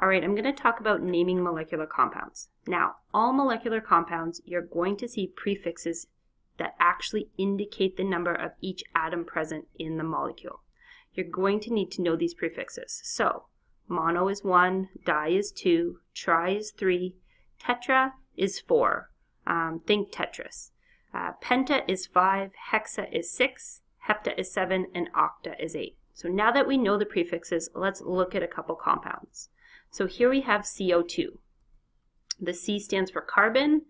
All right, I'm going to talk about naming molecular compounds. Now, all molecular compounds, you're going to see prefixes that actually indicate the number of each atom present in the molecule. You're going to need to know these prefixes. So, mono is 1, di is 2, tri is 3, tetra is 4. Think Tetris. Penta is 5, hexa is 6, hepta is 7, and octa is 8. So now that we know the prefixes, let's look at a couple compounds. So here we have CO2. The C stands for carbon,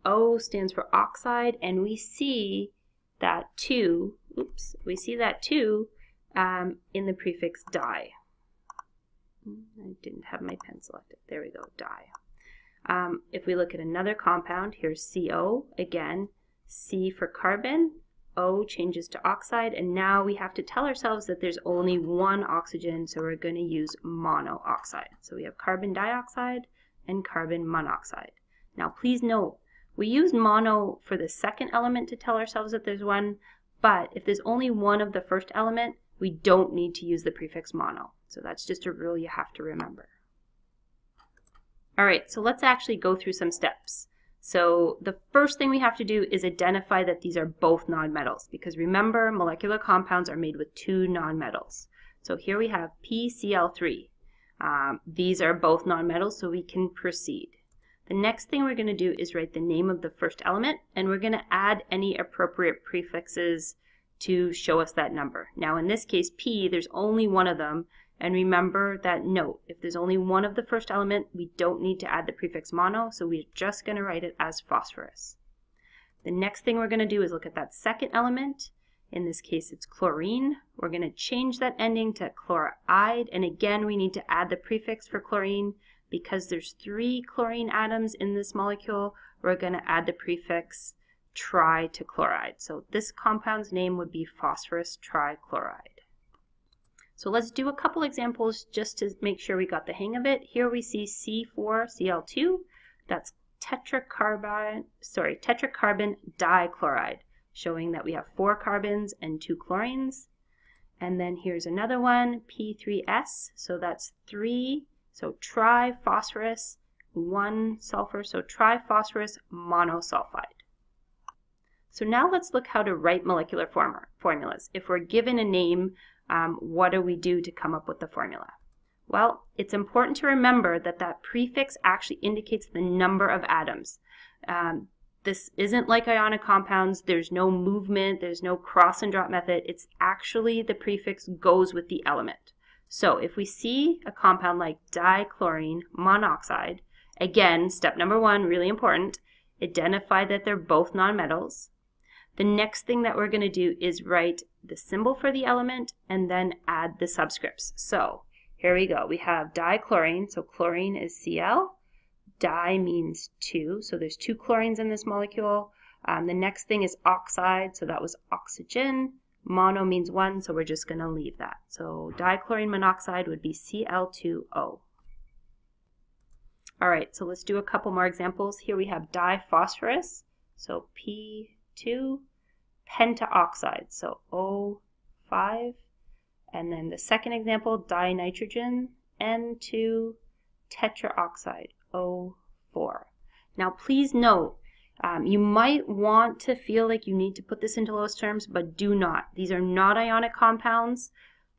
O stands for oxide, and we see that 2, in the prefix di. I didn't have my pen selected. There we go, di. If we look at another compound, here's CO, again, C for carbon, O changes to oxide, and now we have to tell ourselves that there's only one oxygen, so we're going to use monoxide. So we have carbon dioxide and carbon monoxide. Now please note, we use mono for the second element to tell ourselves that there's one, but if there's only one of the first element, we don't need to use the prefix mono. So that's just a rule you have to remember. All right, so let's actually go through some steps. So the first thing we have to do is identify that these are both nonmetals, because remember, molecular compounds are made with two nonmetals. So here we have PCl3. These are both nonmetals, so we can proceed. The next thing we're going to do is write the name of the first element, and we're going to add any appropriate prefixes to show us that number. Now in this case, P, there's only one of them, and remember that note, if there's only one of the first element, we don't need to add the prefix mono, so we're just going to write it as phosphorus. The next thing we're going to do is look at that second element. In this case, it's chlorine. We're going to change that ending to chloride, and again, we need to add the prefix for chlorine. Because there's 3 chlorine atoms in this molecule, we're going to add the prefix tri to chloride. So this compound's name would be phosphorus trichloride. So let's do a couple examples just to make sure we got the hang of it. Here we see C4Cl2. That's tetracarbon dichloride, showing that we have 4 carbons and 2 chlorines. And then here's another one, P3S. So that's 3. So triphosphorus, 1 sulfur, so triphosphorus monosulfide. So now let's look how to write molecular formulas. If we're given a name, what do we do to come up with the formula? Well, it's important to remember that that prefix actually indicates the number of atoms. This isn't like ionic compounds. There's no movement, there's no cross and drop method. It's actually the prefix goes with the element. So if we see a compound like dichlorine monoxide, again, step number 1, really important, identify that they're both nonmetals. The next thing that we're going to do is write the symbol for the element and then add the subscripts. So here we go. We have dichlorine, so chlorine is Cl. Di means 2, so there's 2 chlorines in this molecule. The next thing is oxide, so that was oxygen. Mono means 1, so we're just going to leave that. So dichlorine monoxide would be Cl2O. All right, so let's do a couple more examples. Here we have diphosphorus, so P2, pentaoxide, so O5. And then the second example, dinitrogen, N2, tetraoxide, O4. Now please note, you might want to feel like you need to put this into lowest terms, but do not. These are not ionic compounds.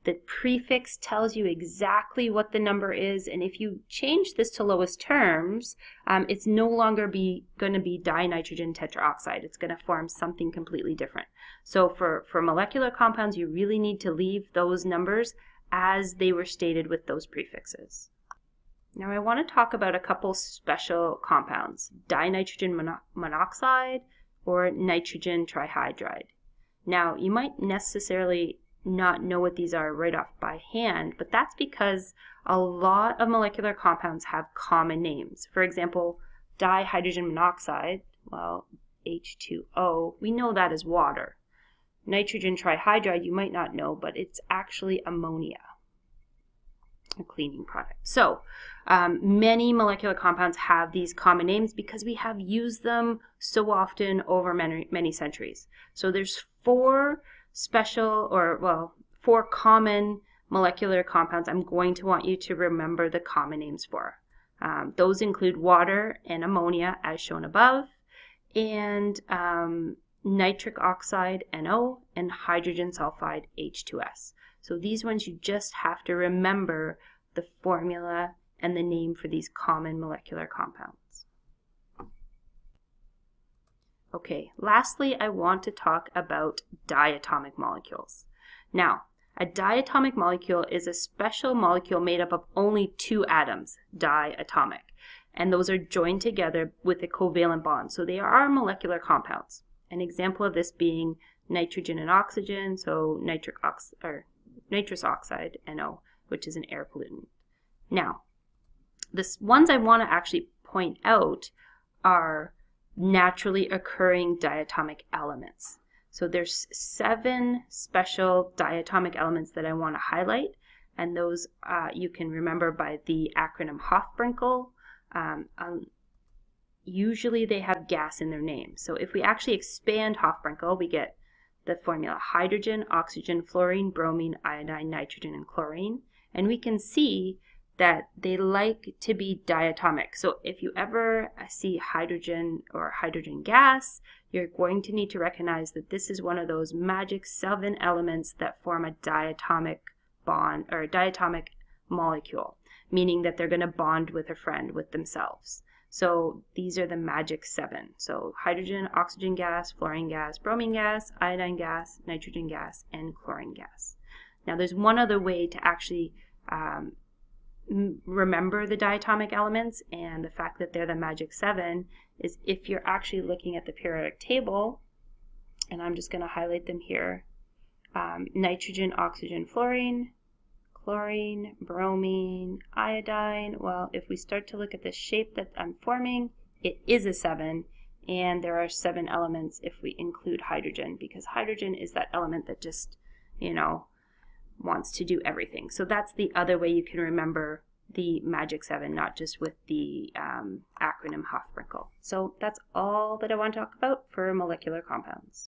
The prefix tells you exactly what the number is, and if you change this to lowest terms, it's no longer going to be dinitrogen tetraoxide. It's going to form something completely different. So for molecular compounds, you really need to leave those numbers as they were stated with those prefixes. Now I want to talk about a couple special compounds, dinitrogen monoxide or nitrogen trihydride. Now you might necessarily not know what these are right off by hand, but that's because a lot of molecular compounds have common names. For example, dihydrogen monoxide, well, H2O, we know that as water. Nitrogen trihydride you might not know, but it's actually ammonia, a cleaning product. So many molecular compounds have these common names because we have used them so often over many centuries. So there's 4 special, or well, 4 common molecular compounds I'm going to want you to remember the common names for. Those include water and ammonia, as shown above, and nitric oxide, NO, and hydrogen sulfide, H2S. So these ones you just have to remember the formula and the name for these common molecular compounds. Okay, lastly, I want to talk about diatomic molecules. Now, a diatomic molecule is a special molecule made up of only 2 atoms, diatomic, and those are joined together with a covalent bond. So they are molecular compounds. An example of this being nitrogen and oxygen, so nitrous oxide, NO, which is an air pollutant. Now, the ones I want to actually point out are naturally occurring diatomic elements. So there's 7 special diatomic elements that I want to highlight, and those you can remember by the acronym Hofbrinkel. Usually they have gas in their name. So if we actually expand Hofbrinkel, we get the formula hydrogen, oxygen, fluorine, bromine, iodine, nitrogen, and chlorine. And we can see that they like to be diatomic. So if you ever see hydrogen or hydrogen gas, you're going to need to recognize that this is one of those magic 7 elements that form a diatomic bond or a diatomic molecule, meaning that they're going to bond with a friend, with themselves. So these are the magic 7. So hydrogen, oxygen gas, fluorine gas, bromine gas, iodine gas, nitrogen gas, and chlorine gas. Now there's one other way to actually remember the diatomic elements and the fact that they're the magic 7 is if you're actually looking at the periodic table, and I'm just going to highlight them here, nitrogen, oxygen, fluorine, chlorine, bromine, iodine. Well, if we start to look at the shape that I'm forming, it is a 7, and there are 7 elements if we include hydrogen, because hydrogen is that element that just, you know, wants to do everything. So that's the other way you can remember the magic 7, not just with the acronym Hofbrinkel. So that's all that I want to talk about for molecular compounds.